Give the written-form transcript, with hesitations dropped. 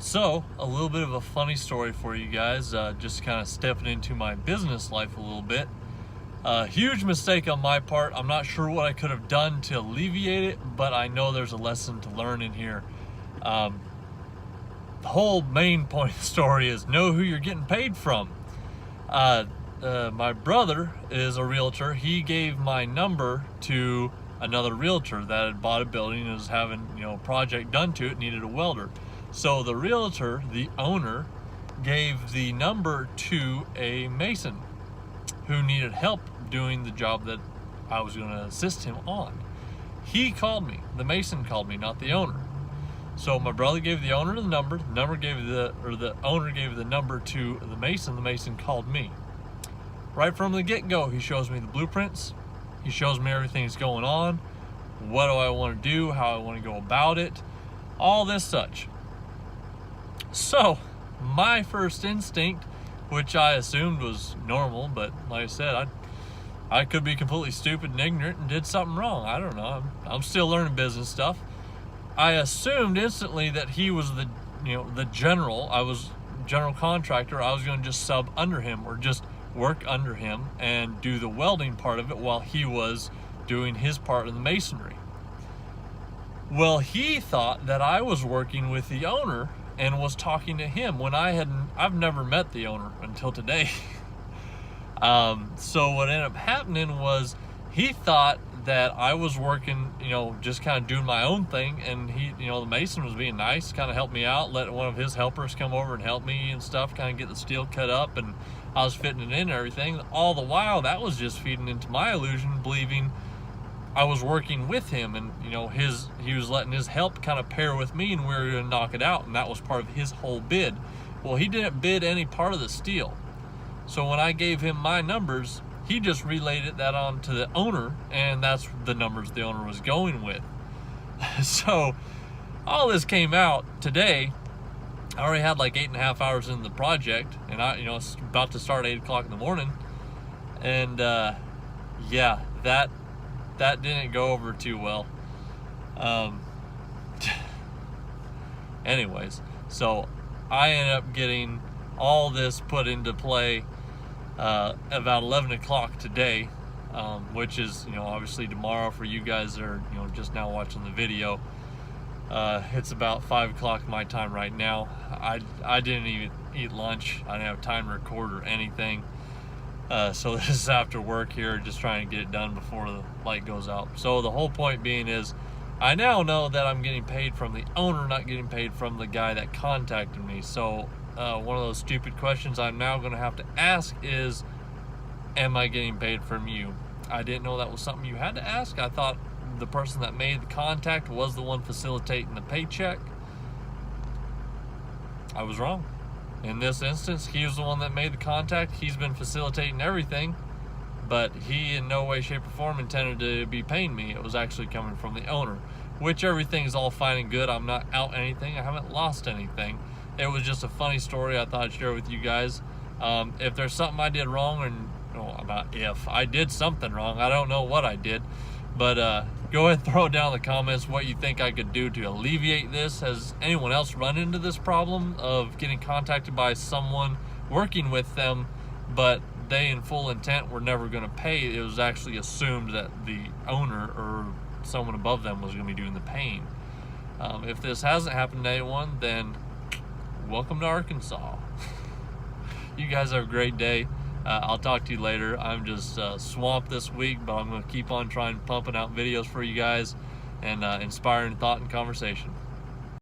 So, a little bit of a funny story for you guys, just kind of stepping into my business life a little bit. Huge mistake on my part. I'm not sure what I could have done to alleviate it, but I know there's a lesson to learn in here. The whole main point of the story is know who you're getting paid from. My brother is a realtor. He gave my number to another realtor that had bought a building and was having, a project done to it, needed a welder. So the realtor, the owner, gave the number to a mason who needed help doing the job that I was going to assist him on. He called me. The mason called me, not the owner. So my brother gave the owner the number. The owner gave the number to the mason. The mason called me. Right from the get-go, he shows me the blueprints. He shows me everything that's going on. What do I want to do? How I want to go about it? All this such. So, my first instinct, which I assumed was normal, but like I said, I could be completely stupid and ignorant and did something wrong. I don't know. I'm still learning business stuff. I assumed instantly that he was the general. I was general contractor. I was going to just sub under him or just work under him and do the welding part of it while he was doing his part of the masonry. Well, he thought that I was working with the owner and was talking to him when I've never met the owner until today. So what ended up happening was he thought that I was working, just kind of doing my own thing, and he, the mason was being nice, kind of helped me out, let one of his helpers come over and help me and stuff, kind of get the steel cut up, and I was fitting it in and everything. All the while, that was just feeding into my illusion, believing I was working with him, and he was letting his help kind of pair with me, and we were going to knock it out, and that was part of his whole bid. Well, he didn't bid any part of the steel. So when I gave him my numbers, he just relayed that on to the owner, and that's the numbers the owner was going with. So all this came out today. I already had like 8.5 hours in the project, and it's about to start 8 o'clock in the morning. And yeah, that didn't go over too well. Anyways, so I ended up getting all this put into play about 11 o'clock today, which is, obviously tomorrow for you guys that are, just now watching the video. It's about 5 o'clock my time right now. I didn't even eat lunch. I didn't have time to record or anything. So this is after work here, just trying to get it done before the light goes out. So the whole point being is, I now know that I'm getting paid from the owner, not getting paid from the guy that contacted me. So one of those stupid questions I'm now going to have to ask is, am I getting paid from you? I didn't know that was something you had to ask. I thought the person that made the contact was the one facilitating the paycheck. I was wrong. In this instance, he was the one that made the contact. He's been facilitating everything, but he in no way, shape, or form intended to be paying me. It was actually coming from the owner, which everything is all fine and good. I'm not out anything. I haven't lost anything. It was just a funny story I thought I'd share with you guys. If there's something I did wrong, if I did something wrong, I don't know what I did, but go ahead and throw it down in the comments what you think I could do to alleviate this. Has anyone else run into this problem of getting contacted by someone working with them, but they in full intent were never going to pay? It was actually assumed that the owner or someone above them was going to be doing the paying. If this hasn't happened to anyone, then welcome to Arkansas. You guys have a great day. I'll talk to you later. I'm just swamped this week, but I'm going to keep on trying pumping out videos for you guys and inspiring thought and conversation.